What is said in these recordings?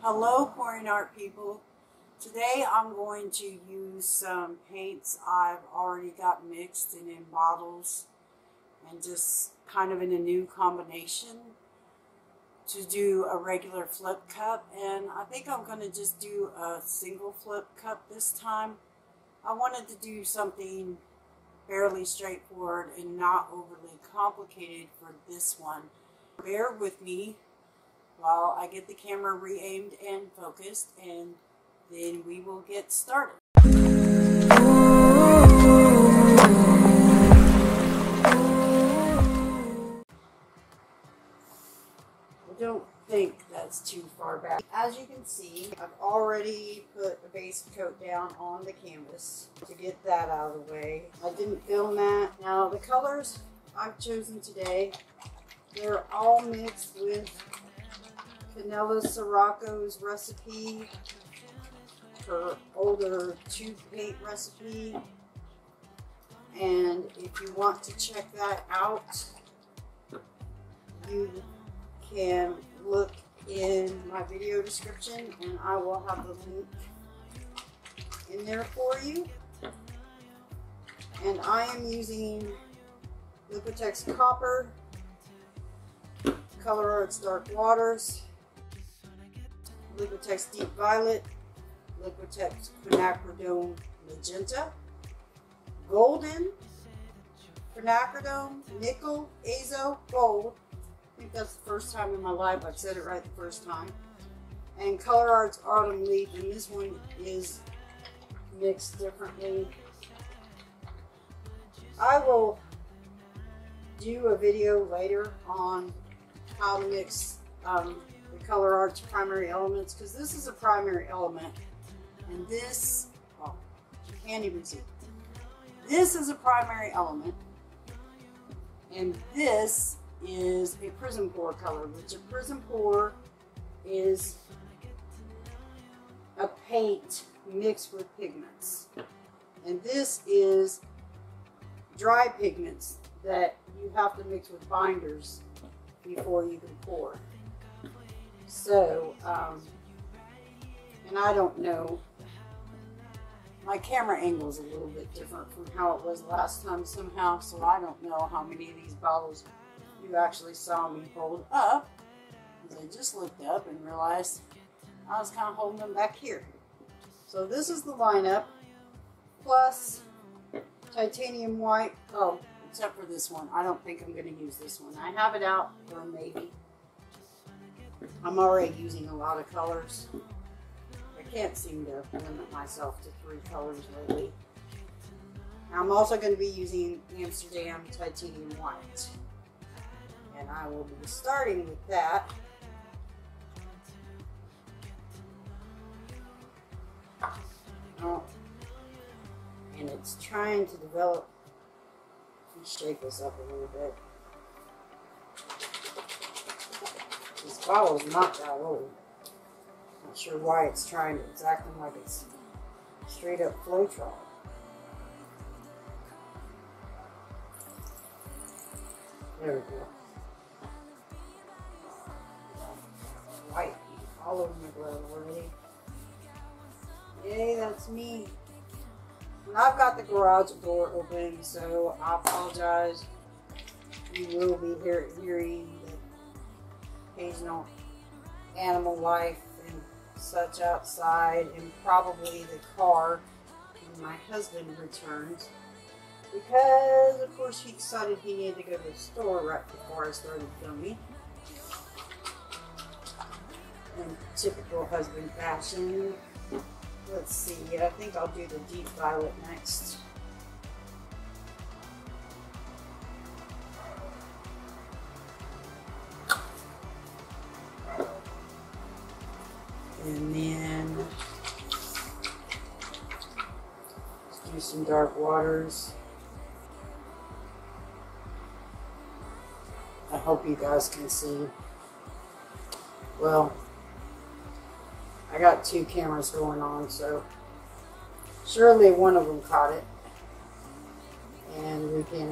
Hello, pouring art people. Today I'm going to use some paints I've already got mixed and in bottles and just kind of in a new combination to do a regular flip cup. And I think I'm going to just do a single flip cup this time. I wanted to do something fairly straightforward and not overly complicated for this one. Bear with me while I get the camera re-aimed and focused, and then we will get started. I don't think that's too far back. As you can see, I've already put a base coat down on the canvas to get that out of the way. I didn't film that. Now the colors I've chosen today, they're all mixed with Canela Sirocco's recipe, her older tube paint recipe. And if you want to check that out, you can look in my video description and I will have the link in there for you. And I am using Liquitex Copper, Color Arts Dark Waters, Liquitex Deep Violet, Liquitex Quinacridone Magenta, Golden, Quinacridone, Nickel, Azo, Gold. I think that's the first time in my life I've said it right the first time. And Color Arts Autumn Leaf, and this one is mixed differently. I will do a video later on how to mix the Color Arts primary elements, because this is a primary element, and this, oh, you can't even see. This is a primary element, and this is a prism pour color, which a prism pour is a paint mixed with pigments, and this is dry pigments that you have to mix with binders before you can pour. So, and I don't know, my camera angle is a little bit different from how it was last time somehow, so I don't know how many of these bottles you actually saw me hold up, because I just looked up and realized I was kind of holding them back here. So this is the lineup, plus titanium white. Oh, except for this one. I don't think I'm going to use this one. I have it out for a maybe. I'm already using a lot of colors. I can't seem to limit myself to 3 colors lately. I'm also going to be using Amsterdam Titanium White. And I will be starting with that. Oh, and it's trying to develop. Let me shake this up a little bit. This bottle is not that old. Not sure why it's trying to. It's acting like it's straight up Floetrol. There we go. White all over my glove already. Yay, that's me. And I've got the garage door open, so I apologize. You will be hearing the occasional animal life and such outside, and probably the car when my husband returns, because of course he decided he needed to go to the store right before I started filming. In typical husband fashion. Let's see, I think I'll do the deep violet next. And then let's do some dark waters. I hope you guys can see. Well, I got 2 cameras going on, so surely one of them caught it. And we can,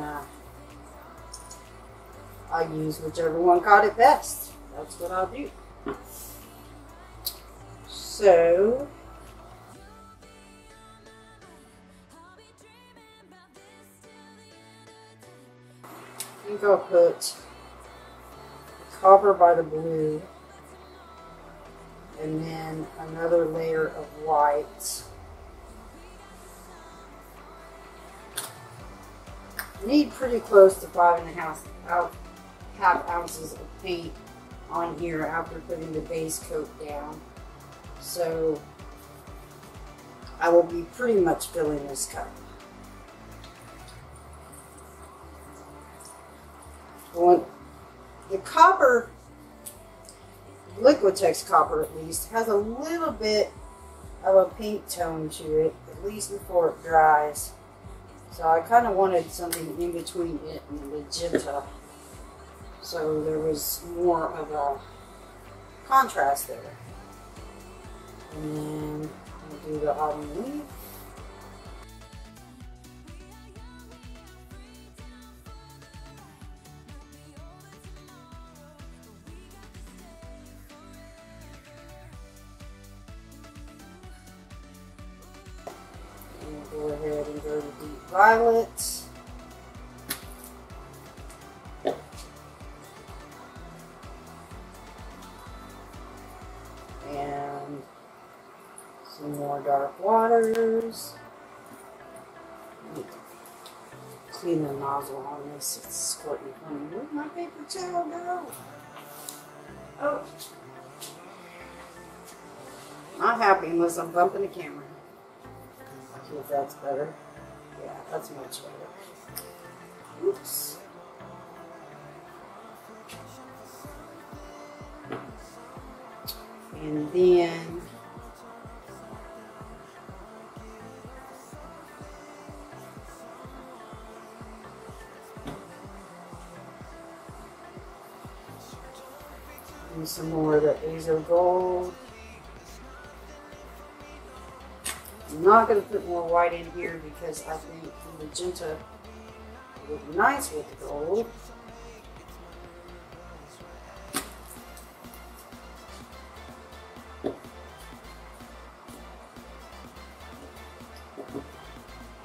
I'll use whichever one caught it best. That's what I'll do. So I think I'll put the copper by the blue and then another layer of white. I need pretty close to 5.5 ounces of paint on here after putting the base coat down. So I will be pretty much filling this cup. Well, the copper, Liquitex copper at least, has a little bit of a pink tone to it, at least before it dries. So I kind of wanted something in between it and the magenta, so there was more of a contrast there. And then I'll do the autumn leaf. Go ahead and go to deep violet. And some more dark waters. Clean the nozzle on this. It's squirting from me. Where'd my paper towel go? Oh. Not happy unless I'm bumping the camera. See if that's better. Yeah, that's much better. Oops. And then and some more of the Azo Gold. I'm not going to put more white in here because I think the magenta would look nice with the gold.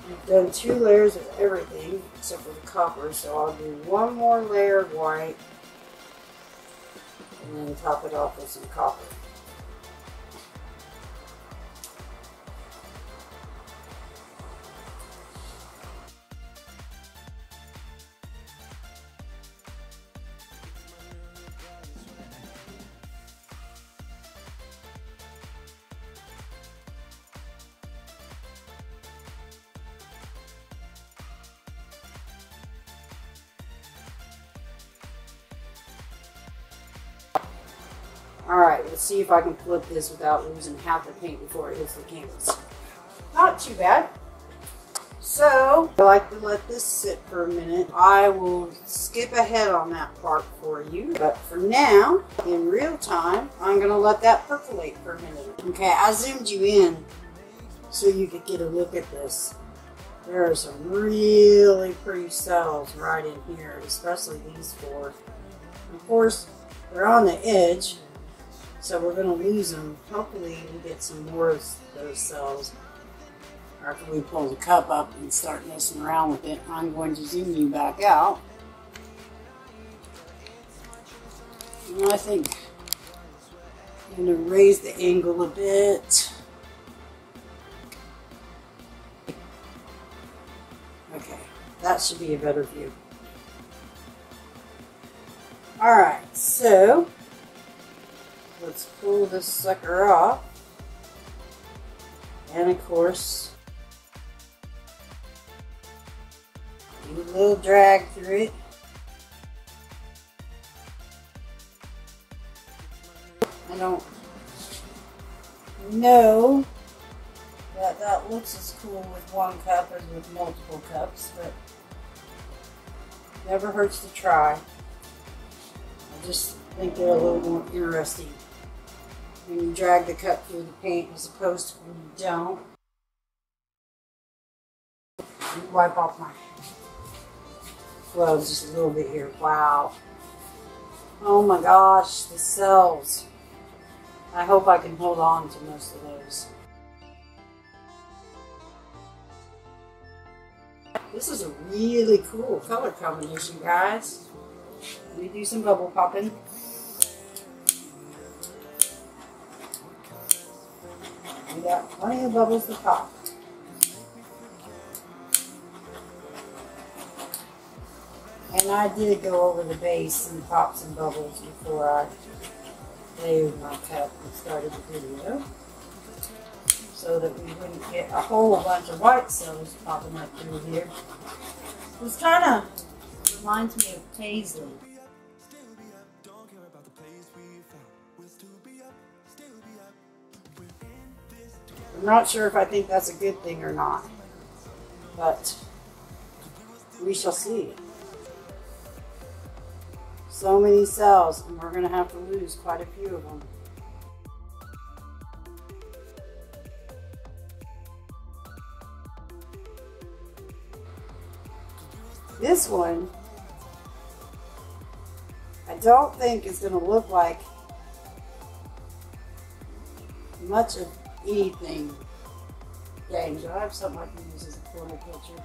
I've done 2 layers of everything except for the copper, so I'll do 1 more layer of white and then top it off with some copper. Alright, let's see if I can flip this without losing half the paint before it hits the canvas. Not too bad. So, I like to let this sit for a minute. I will skip ahead on that part for you. But for now, in real time, I'm going to let that percolate for a minute. Okay, I zoomed you in so you could get a look at this. There are some really pretty cells right in here, especially these 4. Of course, they're on the edge, so we're going to lose them. Hopefully we get some more of those cells after we pull the cup up and start messing around with it. I'm going to zoom you back out. And I think I'm going to raise the angle a bit. Okay, that should be a better view. Alright, so let's pull this sucker off. And of course, do a little drag through it. I don't know that that looks as cool with 1 cup as with multiple cups, but never hurts to try. I just think they're a little more interesting when you drag the cup through the paint as opposed to when you don't. Let me wipe off my gloves just a little bit here. Wow. Oh my gosh, the cells. I hope I can hold on to most of those. This is a really cool color combination, guys. Let me do some bubble popping. We got plenty of bubbles to pop. And I did go over the base and pop some bubbles before I layered my cup and started the video, so that we wouldn't get a whole bunch of white cells popping up through here. This kind of reminds me of paisley. I'm not sure if I think that's a good thing or not, but we shall see. So many cells, and we're going to have to lose quite a few of them. This one, I don't think is going to look like much of anything. Dang, do I have something I can use as a corner picture?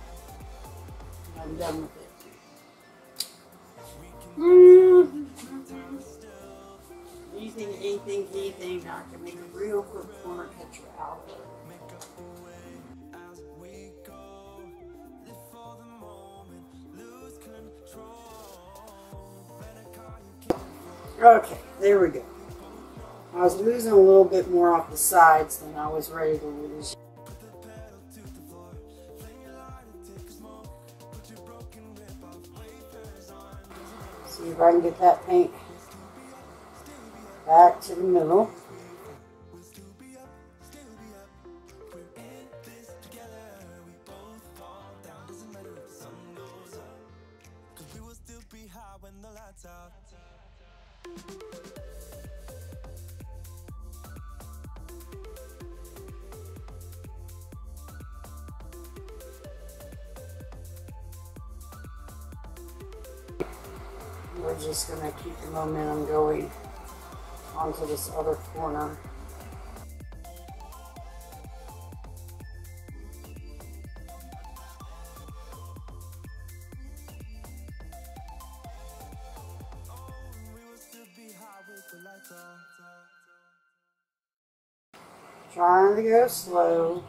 I'm done with it. Anything, I can make a real quick corner picture out of it. Okay, there we go. I was losing a little bit more off the sides than I was ready to lose. See if I can get that paint back to the middle. We're just going to keep the momentum going onto this other corner. Trying to go slow,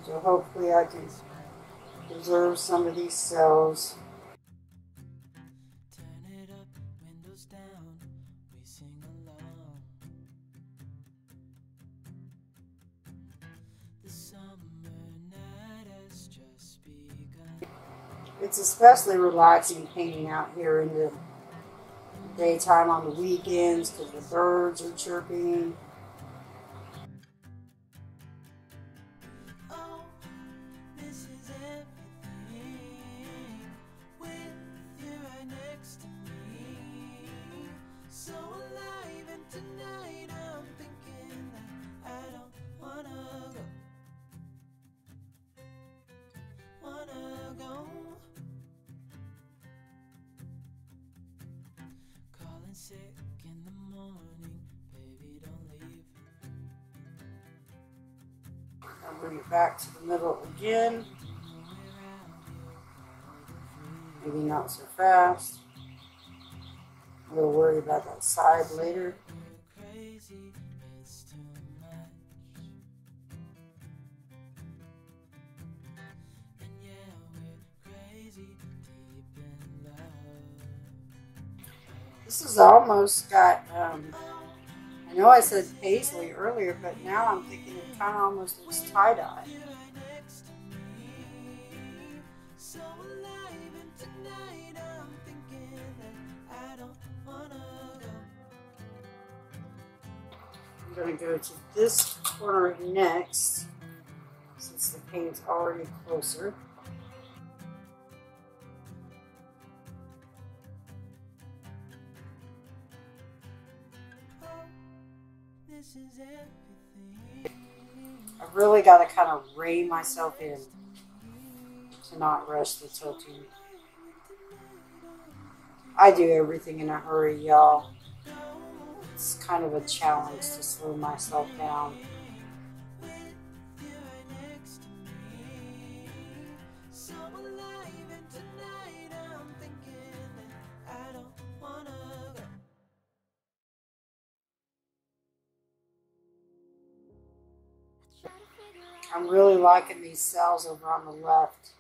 so hopefully I can preserve some of these cells. It's especially relaxing painting out here in the daytime on the weekends because the birds are chirping. Sick in the morning, baby, don't leave. I'll bring it back to the middle again. Maybe not so fast. We'll worry about that side later. This has almost got, I know I said paisley earlier, but now I'm thinking it kind of almost looks tie-dye. I'm going to go to this corner next, since the paint's already closer. I've really got to kind of rein myself in to not rush the tilting. I do everything in a hurry, y'all. it's kind of a challenge to slow myself down. I'm really liking these cells over on the left.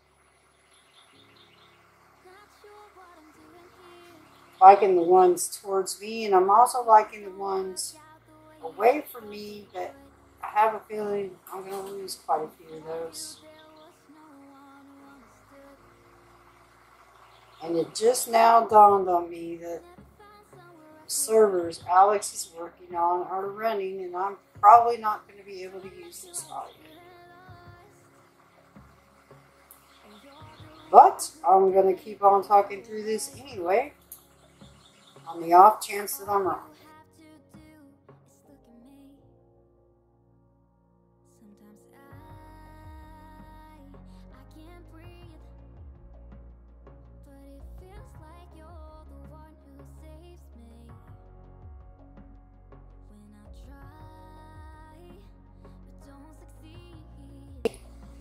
Liking the ones towards me, and I'm also liking the ones away from me, but I have a feeling I'm going to lose quite a few of those. And it just now dawned on me that the servers Alex is working on are running, and I'm probably not going to be able to use this volume. But I'm going to keep on talking through this anyway, on the off chance that I'm wrong.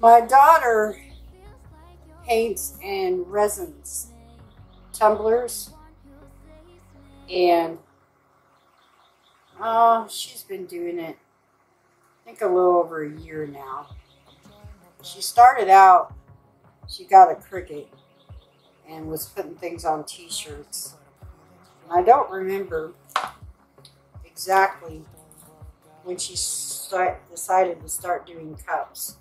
My daughter paints and resins tumblers, and she's been doing it I think a little over a year now. She started out, she got a Cricut and was putting things on t-shirts. I don't remember exactly when she decided to start doing cups.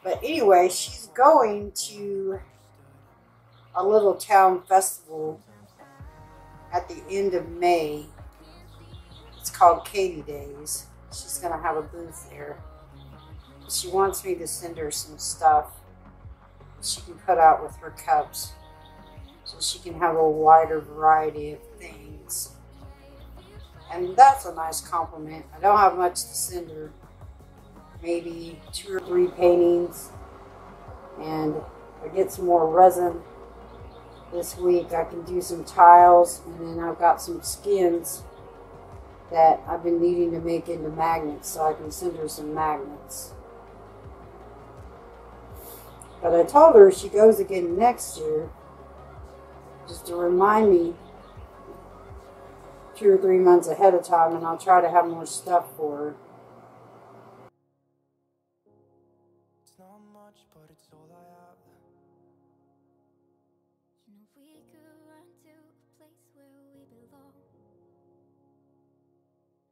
But anyway, she's going to a little town festival at the end of May. It's called Katie Days. She's going to have a booth there. She wants me to send her some stuff she can put out with her cups, so she can have a wider variety of things. And that's a nice compliment. I don't have much to send her. Maybe 2 or 3 paintings, and I get some more resin this week. I can do some tiles, and then I've got some skins that I've been needing to make into magnets, so I can send her some magnets. But I told her she goes again next year, just to remind me 2 or 3 months ahead of time, and I'll try to have more stuff for her. But it's all I have. You know we could run to a place where we belong,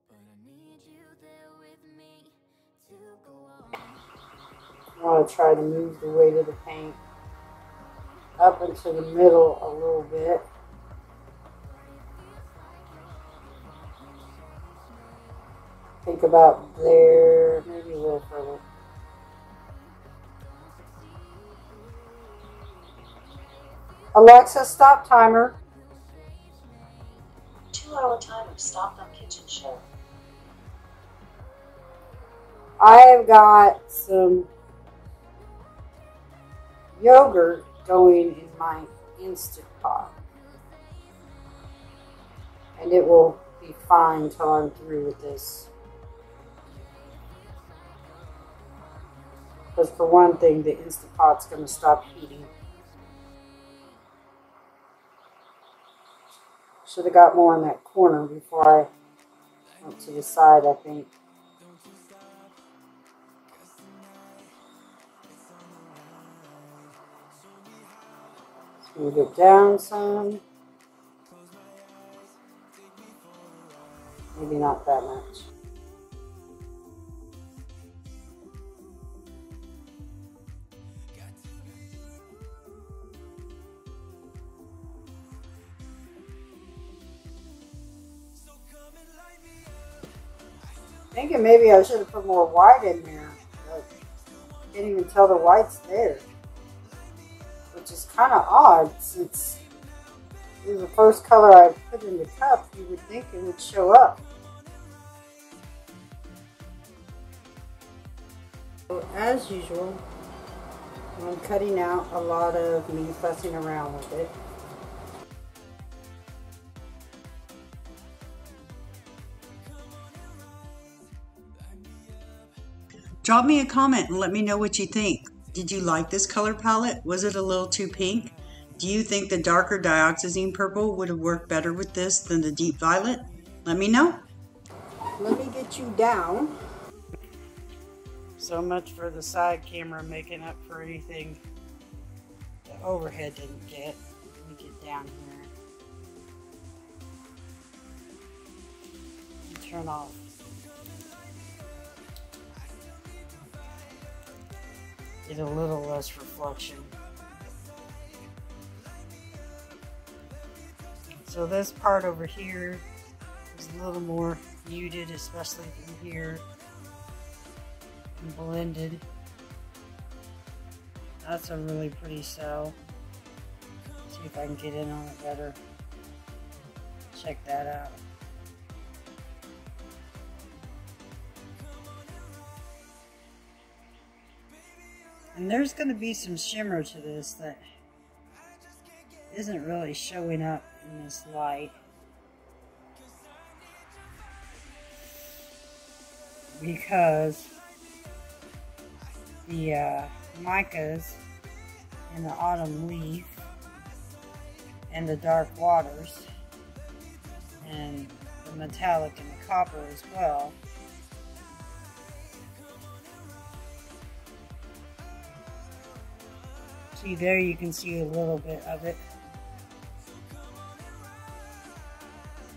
but I need you there with me to go on. I want to try to move the weight of the paint up into the middle a little bit. Think about there, maybe a little further. Alexa, stop timer. 2-hour timer stopped on kitchen show. I have got some yogurt going in my Instant Pot, and it will be fine till I'm through with this. Because for one thing, the Instant Pot's going to stop heating. Should have got more in that corner before I went to the side, I think. Let's move it down some. Maybe not that much. Thinking maybe I should have put more white in there, but I can't even tell the white's there, which is kind of odd since it was the first color I put in the cup. You would think it would show up. So as usual, I'm cutting out a lot of me fussing around with it. Drop me a comment and let me know what you think. Did you like this color palette? Was it a little too pink? Do you think the darker Dioxazine purple would have worked better with this than the deep violet? Let me know. Let me get you down. So much for the side camera making up for anything the overhead didn't get. Let me get down here. And turn off. Get a little less reflection. So this part over here is a little more muted, especially through here, and blended. That's a really pretty cell. See if I can get in on it better. Check that out. And there's going to be some shimmer to this that isn't really showing up in this light. Because the micas and the autumn leaf and the dark waters and the metallic and the copper as well see there, you can see a little bit of it.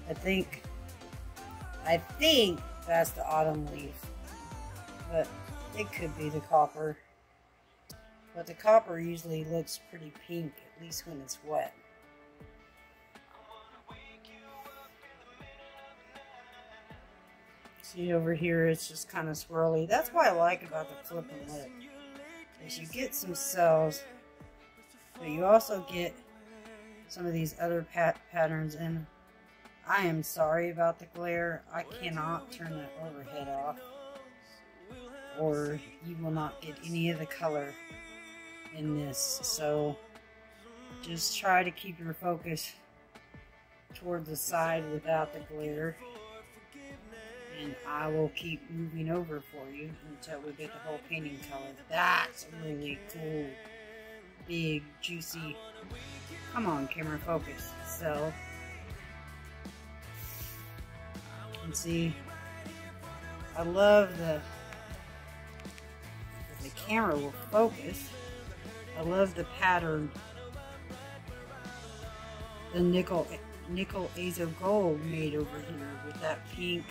I think that's the autumn leaf, but it could be the copper. But the copper usually looks pretty pink, at least when it's wet. See over here, it's just kind of swirly. That's what I like about the flip and lip, is you get some cells, but you also get some of these other patterns. And I am sorry about the glare. I cannot turn that overhead off, or you will not get any of the color in this. So just try to keep your focus toward the side without the glare, and I will keep moving over for you until we get the whole painting color. That's a really cool, big, juicy, come on camera, focus, cell. And see, I love the camera will focus. I love the pattern, the nickel azo gold made over here with that pink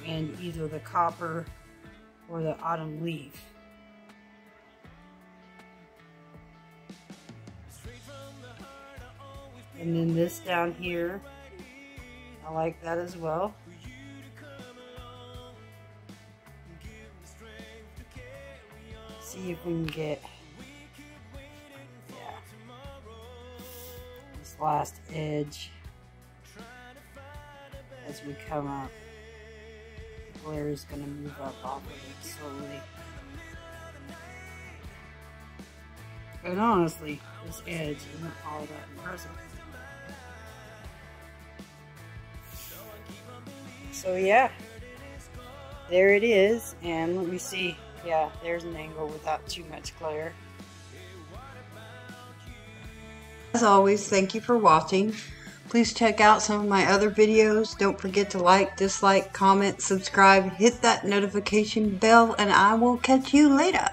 and either the copper or the autumn leaf. And then this down here, I like that as well. See if we can get, this last edge as we come up. The glare is going to move up off of it slowly. And honestly, this edge isn't all that impressive. So yeah, there it is. And let me see. Yeah, there's an angle without too much glare. As always, thank you for watching. Please check out some of my other videos. Don't forget to like, dislike, comment, subscribe, hit that notification bell, and I will catch you later.